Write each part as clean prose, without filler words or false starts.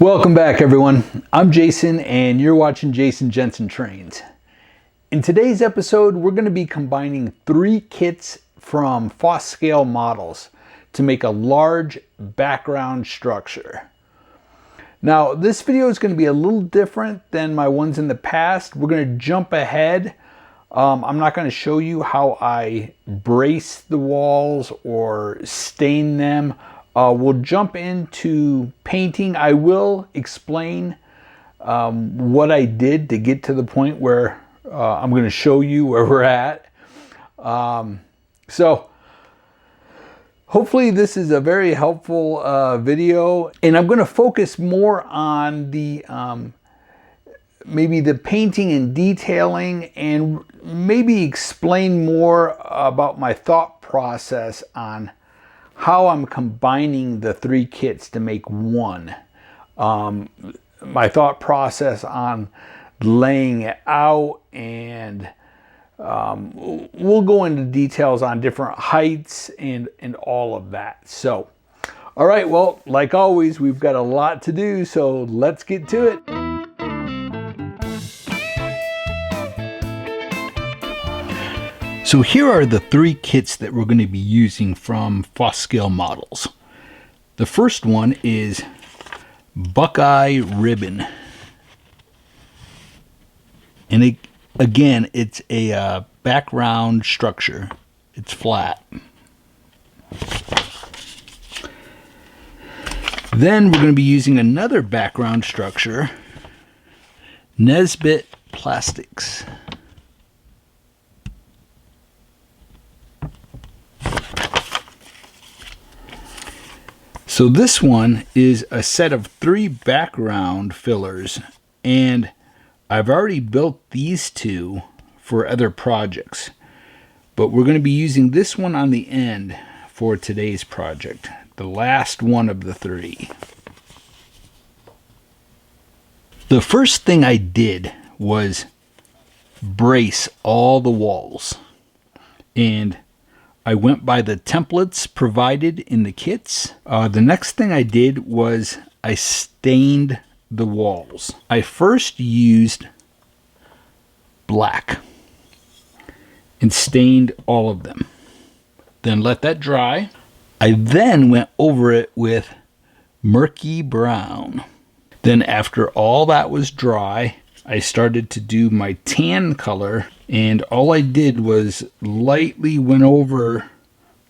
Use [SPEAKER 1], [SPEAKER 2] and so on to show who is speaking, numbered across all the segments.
[SPEAKER 1] Welcome back, everyone. I'm Jason and you're watching Jason Jensen Trains. In today's episode, we're going to be combining 3 kits from Foscale Models to make a large background structure. Now, this video is going to be a little different than my ones in the past. We're going to jump ahead. I'm not going to show you how I brace the walls or stain them. We'll jump into painting. I will explain what I did to get to the point where I'm going to show you where we're at. So hopefully this is a very helpful video, and I'm going to focus more on the maybe the painting and detailing, and maybe explain more about my thought process on how I'm combining the 3 kits to make one. My thought process on laying it out, and we'll go into details on different heights and all of that. So, all right, well, like always, we've got a lot to do, so let's get to it. So here are the 3 kits that we're going to be using from Foscale Models. The first one is Buckeye Ribbon. And again, it's a background structure. It's flat. Then we're going to be using another background structure, Nesbit Plastics. So this one is a set of 3 background fillers, and I've already built these 2 for other projects, but we're going to be using this one on the end for today's project, the last one of the 3. The first thing I did was brace all the walls, and I went by the templates provided in the kits. The next thing I did was I stained the walls. I first used black and stained all of them. Then let that dry. I then went over it with murky brown. Then after all that was dry, I started to do my tan color, and all I did was lightly went over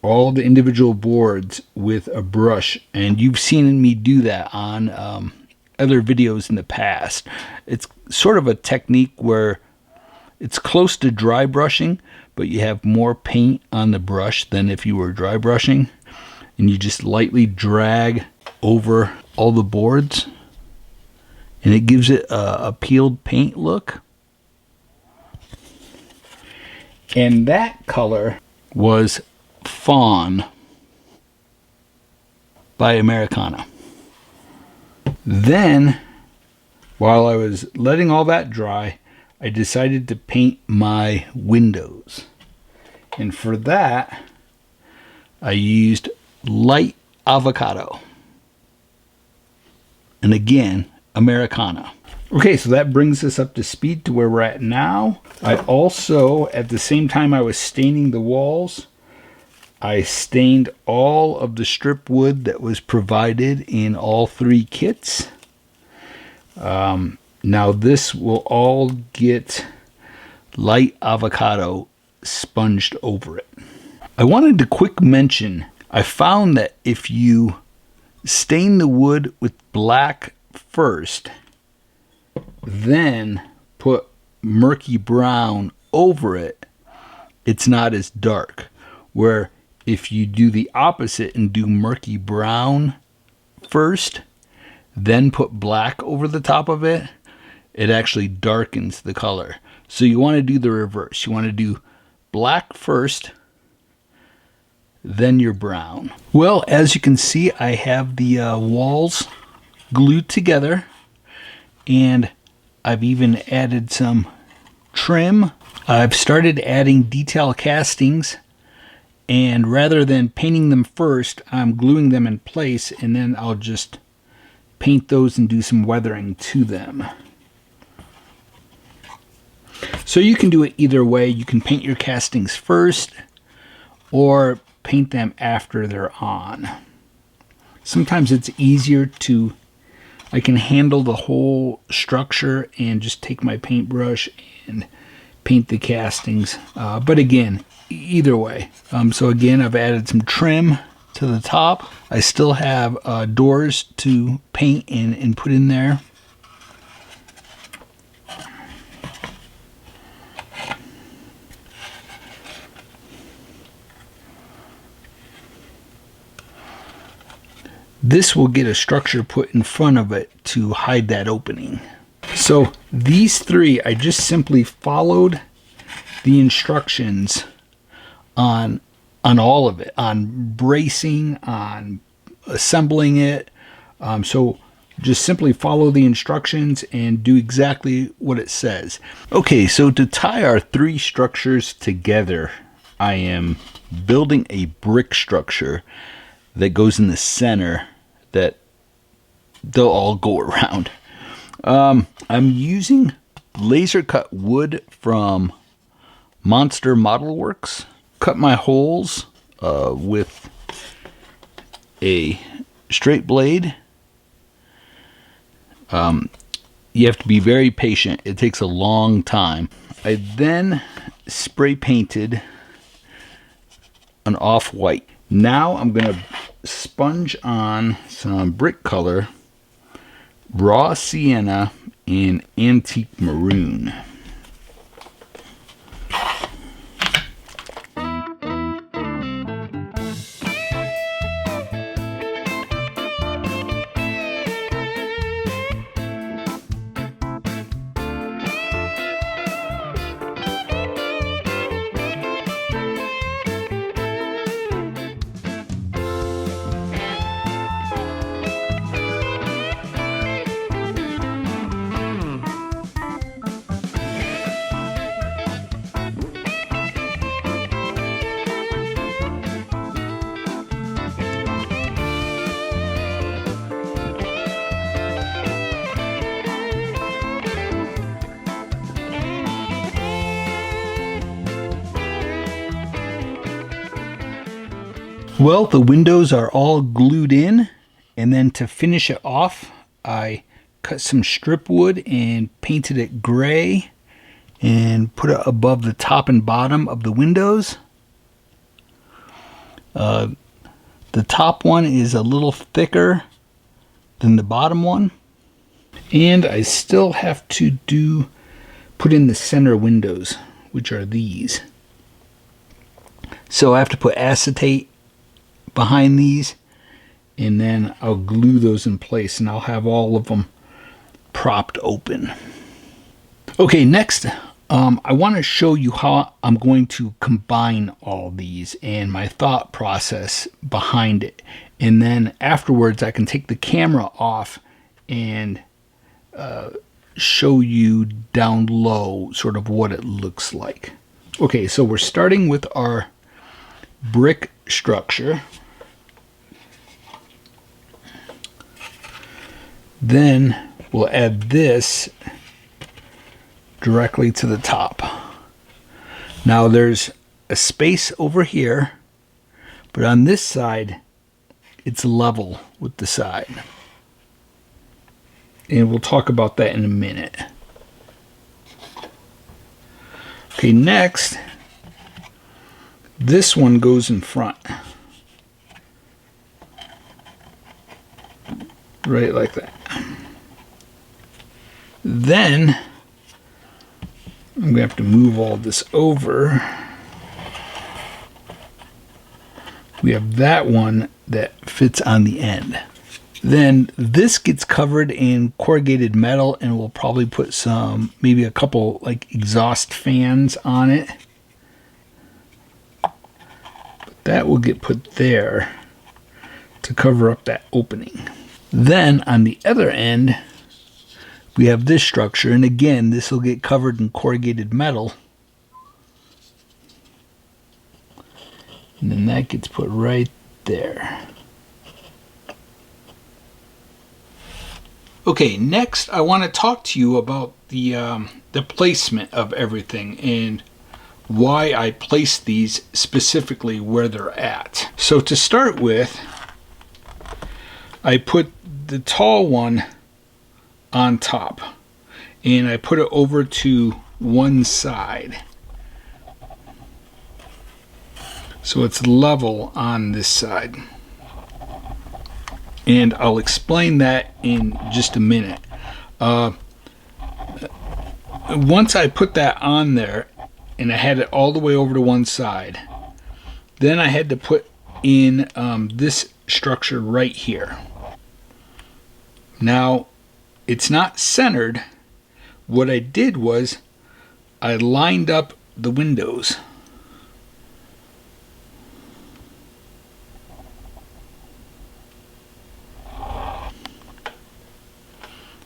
[SPEAKER 1] all the individual boards with a brush, and you've seen me do that on other videos in the past. It's sort of a technique where it's close to dry brushing, but you have more paint on the brush than if you were dry brushing, and you just lightly drag over all the boards, and it gives it a peeled paint look. And that color was Fawn by Americana. Then, while I was letting all that dry, I decided to paint my windows. And for that, I used light avocado. And again, Americana. Okay, so that brings us up to speed to where we're at now. I also, at the same time I was staining the walls, I stained all of the strip wood that was provided in all 3 kits. Now this will all get light avocado sponged over it. I wanted to quick mention, I found that if you stain the wood with black first, then put murky brown over it, it's not as dark. Where if you do the opposite and do murky brown first, then put black over the top of it, it actually darkens the color. So you want to do the reverse. You want to do black first, then your brown. Well, as you can see, I have the walls glued together, and I've even added some trim. I've started adding detail castings, and rather than painting them first, I'm gluing them in place, and then I'll just paint those and do some weathering to them. So you can do it either way. You can paint your castings first or paint them after they're on. Sometimes it's easier to, I can handle the whole structure and just take my paintbrush and paint the castings. But again, either way. So again, I've added some trim to the top. I still have doors to paint and put in there. This will get a structure put in front of it to hide that opening. So these three, I just simply followed the instructions on all of it, on bracing, on assembling it. So just simply follow the instructions and do exactly what it says. Okay, so to tie our three structures together, I am building a brick structure that goes in the center that they'll all go around. I'm using laser cut wood from Monster Model Works. Cut my holes with a straight blade. You have to be very patient. It takes a long time. I then spray painted an off-white. Now I'm going to sponge on some brick color, raw sienna, and antique maroon. Well, the windows are all glued in, and then to finish it off, I cut some strip wood and painted it gray and put it above the top and bottom of the windows. The top one is a little thicker than the bottom one, and I still have to put in the center windows, which are these. So I have to put acetate behind these, and then I'll glue those in place, and I'll have all of them propped open. Okay, next I want to show you how I'm going to combine all these and my thought process behind it, and then afterwards I can take the camera off and show you down low sort of what it looks like. Okay, so we're starting with our brick structure. Then we'll add this directly to the top. Now there's a space over here, but on this side it's level with the side. And we'll talk about that in a minute. Okay, next, this one goes in front. Right like that. Then I'm going to have to move all this over. We have that one that fits on the end. Then this gets covered in corrugated metal, and we'll probably put some, maybe a couple like exhaust fans on it. But that will get put there to cover up that opening. Then on the other end, we have this structure, and again, this will get covered in corrugated metal. And then that gets put right there. Okay, next I want to talk to you about the placement of everything and why I place these specifically where they're at. So to start with, I put the tall one on top and I put it over to one side. So it's level on this side. And I'll explain that in just a minute. Once I put that on there and I had it all the way over to one side, then I had to put in this structure right here. Now, it's not centered. What I did was I lined up the windows.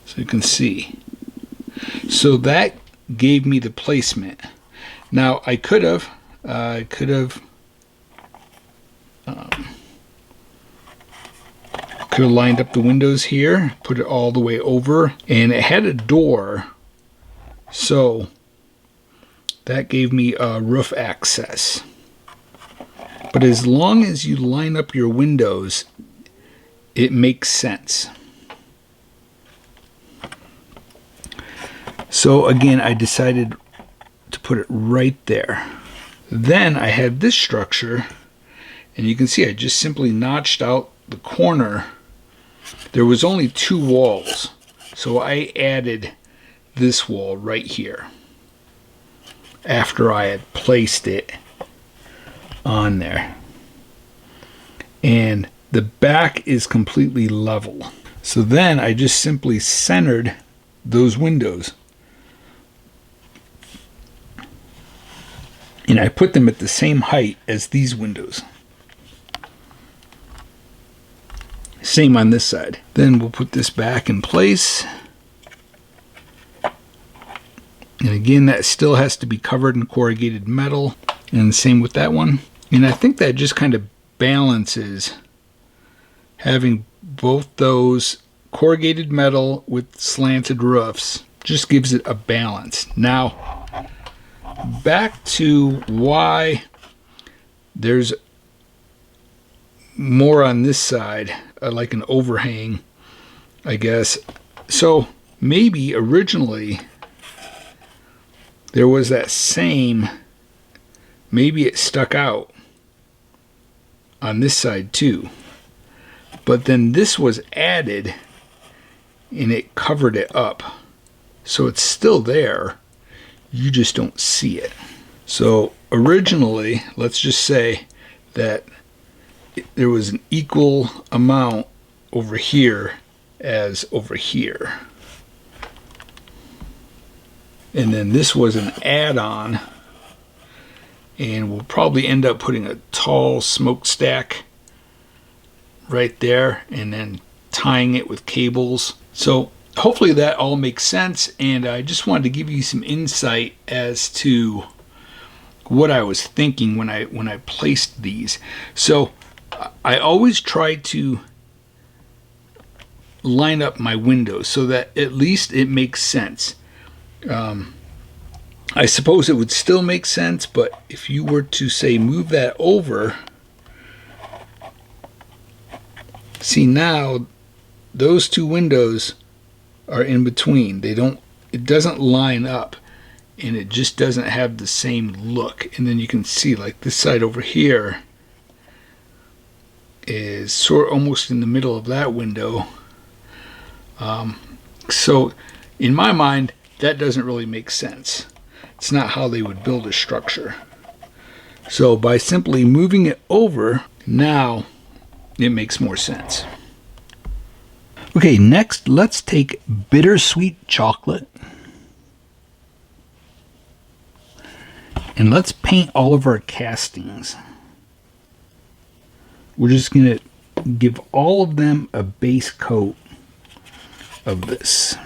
[SPEAKER 1] So you can see. So that gave me the placement. Now I could have lined up the windows here, put it all the way over, and it had a door, so that gave me roof access. But as long as you line up your windows, it makes sense. So again, I decided to put it right there. Then I had this structure, and you can see I just simply notched out the corner. There was only 2 walls, so I added this wall right here after I had placed it on there. And the back is completely level. So then I just simply centered those windows. And I put them at the same height as these windows. Same on this side. Then we'll put this back in place. And again, that still has to be covered in corrugated metal. And same with that one. And I think that just kind of balances having both those corrugated metal with slanted roofs. Just gives it a balance. Now, back to why there's more on this side, like an overhang, I guess. So maybe originally there was that same, maybe it stuck out on this side too, but then this was added and it covered it up, so it's still there. You just don't see it. So originally, let's just say that there was an equal amount over here as over here. And then this was an add-on, and we'll probably end up putting a tall smokestack right there and then tying it with cables. So hopefully that all makes sense, and I just wanted to give you some insight as to what I was thinking when I placed these. So I always try to line up my windows so that at least it makes sense. I suppose it would still make sense, but if you were to say move that over, see now those 2 windows are in between. It doesn't line up, and it just doesn't have the same look. And then you can see like this side over here is sort of almost in the middle of that window. So in my mind, that doesn't really make sense. It's not how they would build a structure. So by simply moving it over, now it makes more sense. Okay, next let's take bittersweet chocolate and let's paint all of our castings. We're just going to give all of them a base coat of this.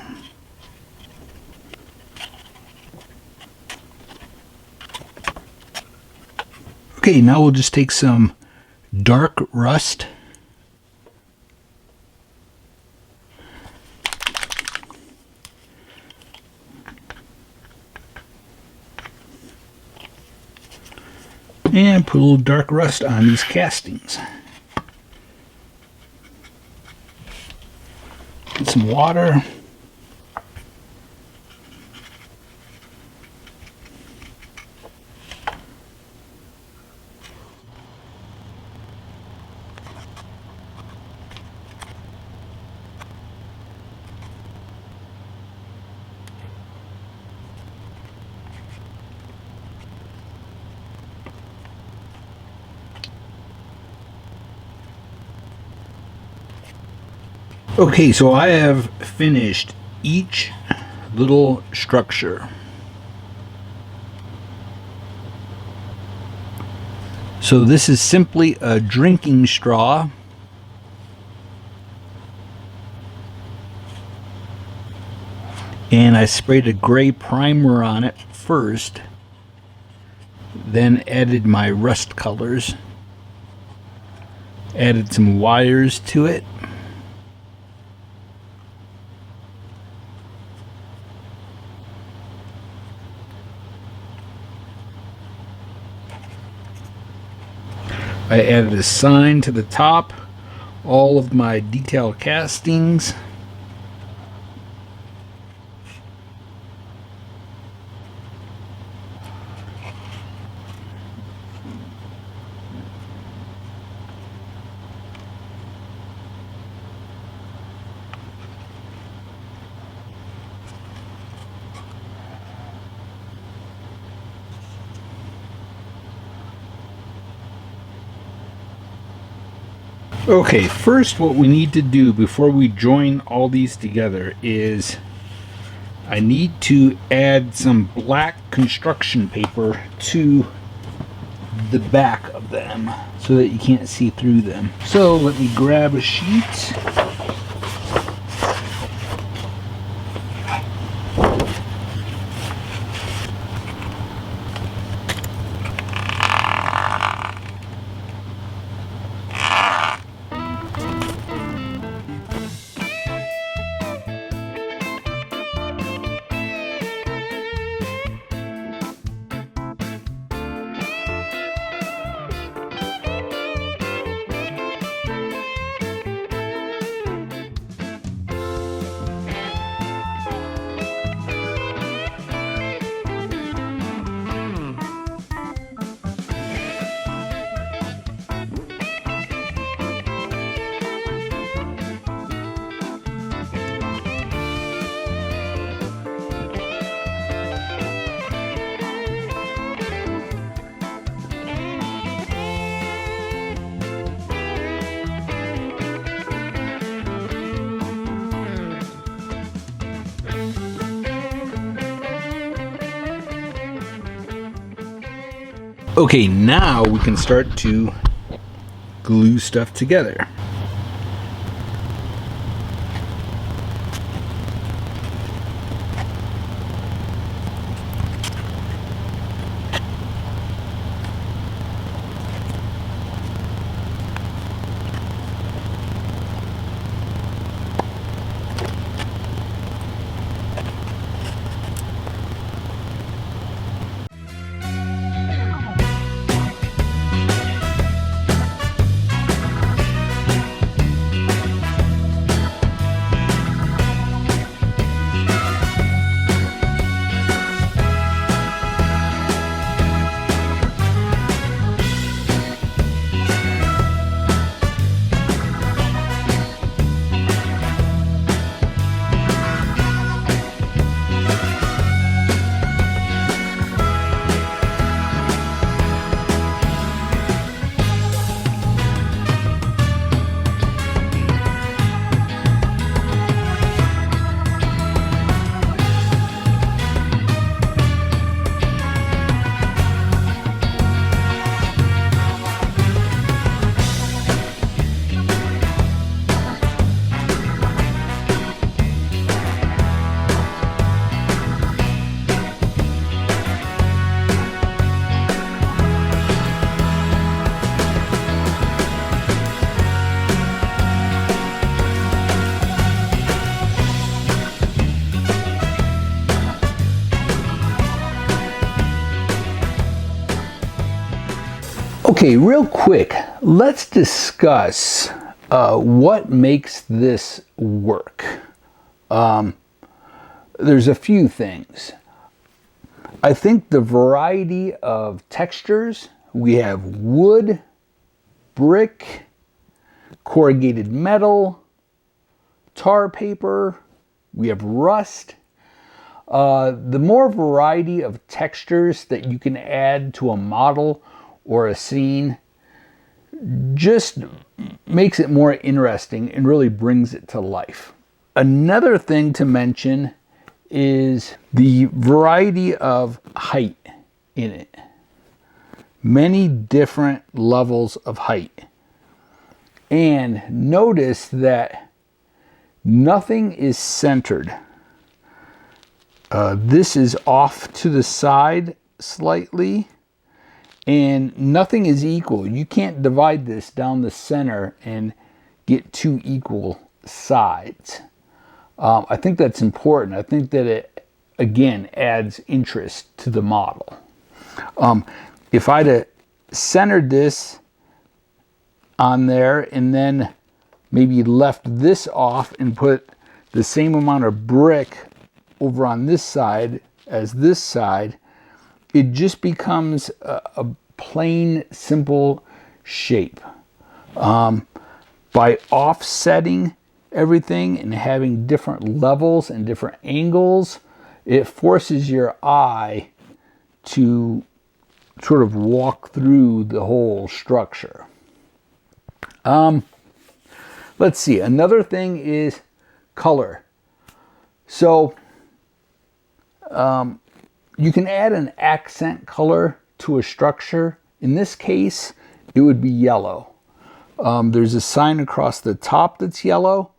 [SPEAKER 1] Okay, now we'll just take some dark rust And put a little dark rust on these castings. Get some water. Okay, so I have finished each little structure. So this is simply a drinking straw. And I sprayed a gray primer on it first, then added my rust colors, added some wires to it. I added a sign to the top, all of my detail castings. Okay, first what we need to do before we join all these together is I need to add some black construction paper to the back of them so that you can't see through them. So let me grab a sheet. Okay, now we can start to glue stuff together. Okay, real quick, let's discuss what makes this work. There's a few things. I think the variety of textures, we have wood, brick, corrugated metal, tar paper, we have rust. The more variety of textures that you can add to a model or a scene just makes it more interesting and really brings it to life. Another thing to mention is the variety of height in it. Many different levels of height. And notice that nothing is centered. This is off to the side slightly, and nothing is equal. You can't divide this down the center and get two equal sides. I think that's important. I think that it, again, adds interest to the model. If I'd have centered this on there and then maybe left this off and put the same amount of brick over on this side as this side, it just becomes a plain, simple shape. By offsetting everything and having different levels and different angles, it forces your eye to sort of walk through the whole structure. Let's see, another thing is color. So you can add an accent color to a structure. In this case, it would be yellow. There's a sign across the top that's yellow,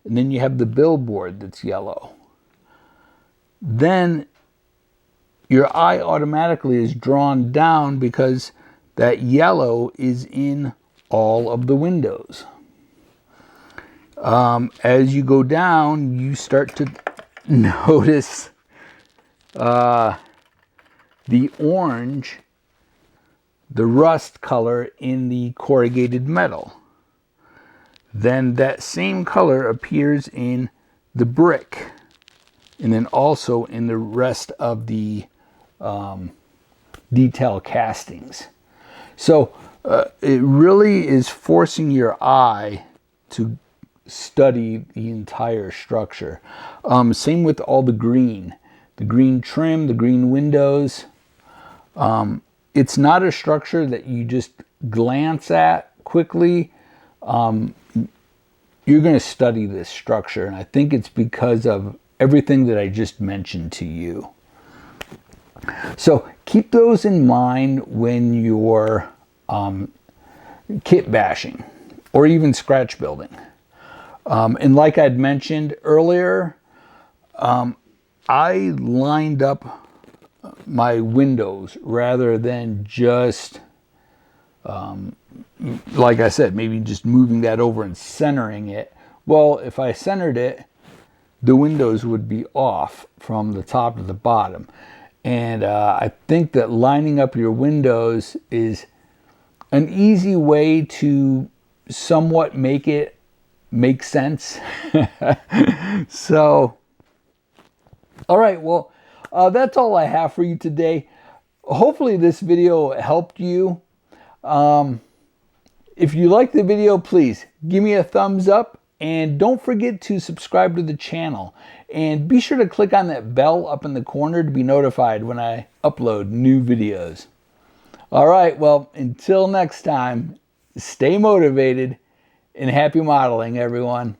[SPEAKER 1] and then you have the billboard that's yellow. Then your eye automatically is drawn down because that yellow is in all of the windows. As you go down, you start to notice the orange, the rust color in the corrugated metal. Then that same color appears in the brick, and then also in the rest of the detail castings. So it really is forcing your eye to study the entire structure. Same with all the green trim, the green windows. It's not a structure that you just glance at quickly. You're going to study this structure, and I think it's because of everything that I just mentioned to you. So keep those in mind when you're kit bashing or even scratch building. And like I'd mentioned earlier, I lined up my windows rather than just, like I said, maybe just moving that over and centering it. Well, if I centered it, the windows would be off from the top to the bottom. And I think that lining up your windows is an easy way to somewhat make it make sense. So, all right, well, that's all I have for you today. Hopefully this video helped you. If you like the video, please give me a thumbs up, and don't forget to subscribe to the channel, and be sure to click on that bell up in the corner to be notified when I upload new videos. All right, well, until next time, stay motivated and happy modeling, everyone.